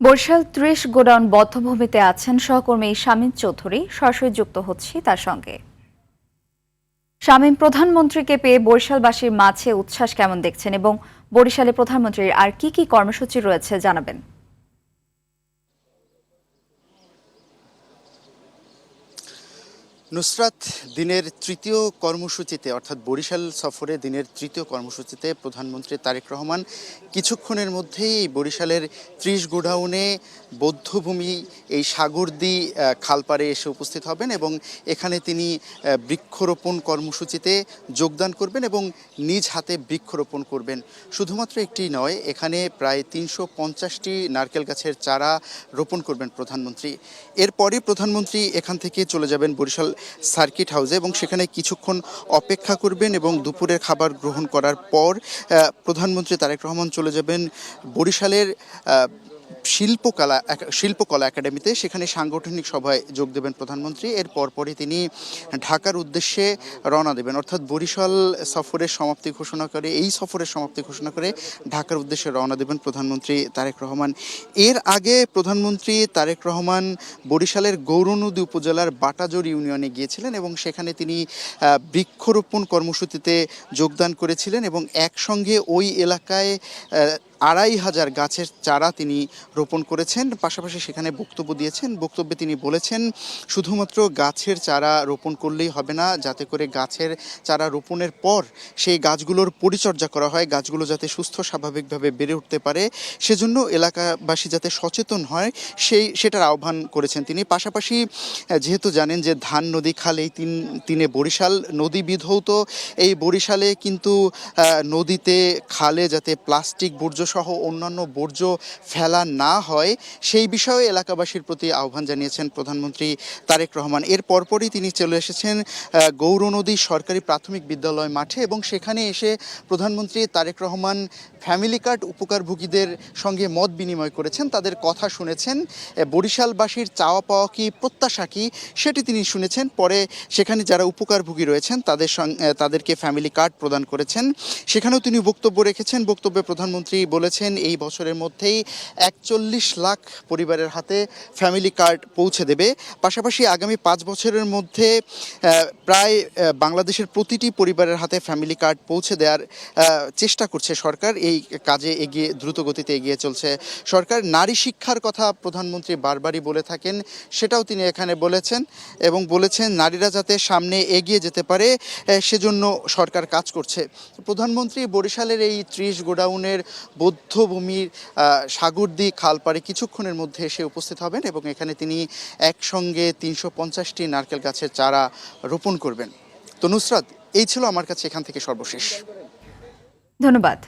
Barishal ৩০ godown বধ্যভূমিতে আছেন সহকর্মী শামীম চৌধুরী। সরাসরি যুক্ত হচ্ছি তার সঙ্গে। শামীম, প্রধানমন্ত্রীকে পেয়ে বরিশালবাসীর মাঝে উচ্ছ্বাস কেমন দেখছেন এবং বরিশালে প্রধানমন্ত্রীর আর কি কি কর্মসূচি রয়েছে জানাবেন। নুসরাত, দিনের তৃতীয় কর্মসূচিতে অর্থাৎ বরিশাল সফরে দিনের তৃতীয় কর্মসূচিতে প্রধানমন্ত্রী তারেক রহমান কিছুক্ষণের মধ্যেই বরিশালের ৩০ গোডাউনে বধ্যভূমি এই সাগরদী খালপাড়ে এসে উপস্থিত হবেন এবং এখানে তিনি বৃক্ষরোপণ কর্মসূচিতে যোগদান করবেন এবং নিজ হাতে বৃক্ষরোপণ করবেন। শুধুমাত্র একটি নয়, এখানে প্রায় ৩৫০টি নারকেল গাছের চারা রোপণ করবেন প্রধানমন্ত্রী। এরপরই প্রধানমন্ত্রী এখান থেকে চলে যাবেন বরিশাল সার্কিট হাউসে এবং সেখানে কিছুক্ষণ অপেক্ষা করবেন এবং দুপুরের খাবার গ্রহণ করার পর প্রধানমন্ত্রী তারেক রহমান চলে যাবেন বরিশালের শিল্পকলা একাডেমিতে। সেখানে সাংগঠনিক সভায় যোগ দেবেন প্রধানমন্ত্রী। এর পরপরই তিনি ঢাকার উদ্দেশ্যে রওনা দেবেন, অর্থাৎ বরিশাল সফরের সমাপ্তি ঘোষণা করে ঢাকার উদ্দেশ্যে রওনা দেবেন প্রধানমন্ত্রী তারেক রহমান। এর আগে প্রধানমন্ত্রী তারেক রহমান বরিশালের গৌরনদী উপজেলার বাটাজোর ইউনিয়নে গিয়েছিলেন এবং সেখানে তিনি বৃক্ষরোপণ কর্মসূচিতে যোগদান করেছিলেন এবং একসঙ্গে ওই এলাকায় ২৫০০ গাছের চারা তিনি রোপণ করেছেন। পাশাপাশি সেখানে বক্তব্য দিয়েছেন। বক্তব্যে তিনি বলেছেন, শুধুমাত্র গাছের চারা রোপণ করলেই হবে না, যাতে করে গাছের চারা রোপণের পর সেই গাছগুলোর পরিচর্যা করা হয়, গাছগুলো যাতে সুস্থ স্বাভাবিকভাবে বেড়ে উঠতে পারে, সেজন্য এলাকাবাসী যাতে সচেতন হয় সেটার আহ্বান করেছেন তিনি। পাশাপাশি যেহেতু জানেন যে ধান নদী খাল এই তিনে বরিশাল নদী বিধৌত, এই বরিশালে কিন্তু নদীতে খালে যাতে প্লাস্টিক বর্জ্য সহ অন্যান্য বর্জ্য ফেলা না হয় সেই বিষয়ে এলাকাবাসীর প্রতি আহ্বান জানিয়েছেন প্রধানমন্ত্রী তারেক রহমান। এর পরপরই তিনি চলে এসেছেন গৌরনদী সরকারি প্রাথমিক বিদ্যালয় মাঠে এবং সেখানে এসে প্রধানমন্ত্রী তারেক রহমান ফ্যামিলি কার্ড উপকারভোগীদের সঙ্গে মত বিনিময় করেছেন, তাদের কথা শুনেছেন, বরিশালবাসীর চাওয়া পাওয়া কি, প্রত্যাশা কি সেটি তিনি শুনেছেন। পরে সেখানে যারা উপকারভোগী রয়েছেন তাদেরকে ফ্যামিলি কার্ড প্রদান করেছেন। সেখানেও তিনি বক্তব্য রেখেছেন। বক্তব্যে প্রধানমন্ত্রী বলেছেন এই বছরের মধ্যেই ৪১ লাখ পরিবারের হাতে ফ্যামিলি কার্ড পৌঁছে দেবে। পাশাপাশি আগামী ৫ বছরের মধ্যে প্রায় বাংলাদেশের প্রতিটি পরিবারের হাতে ফ্যামিলি কার্ড পৌঁছে দেওয়ার চেষ্টা করছে সরকার। এই কাজে দ্রুত গতিতে এগিয়ে চলছে সরকার। নারী শিক্ষার কথা প্রধানমন্ত্রী বারবারই বলে থাকেন, সেটাও তিনি এখানে বলেছেন এবং বলেছেন নারীরা যাতে সামনে এগিয়ে যেতে পারে সেজন্য সরকার কাজ করছে। প্রধানমন্ত্রী বরিশালের এই ৩০ গোডাউনের বধ্যভূমির সাগরদী খালপাড়ে কিছুক্ষণের মধ্যে এসে উপস্থিত হবেন এবং এখানে তিনি একসঙ্গে ৩৫০টি নারকেল গাছের চারা রোপণ করবেন। তো নুসরাত, এই ছিল আমার কাছে এখান থেকে সর্বশেষ। ধন্যবাদ।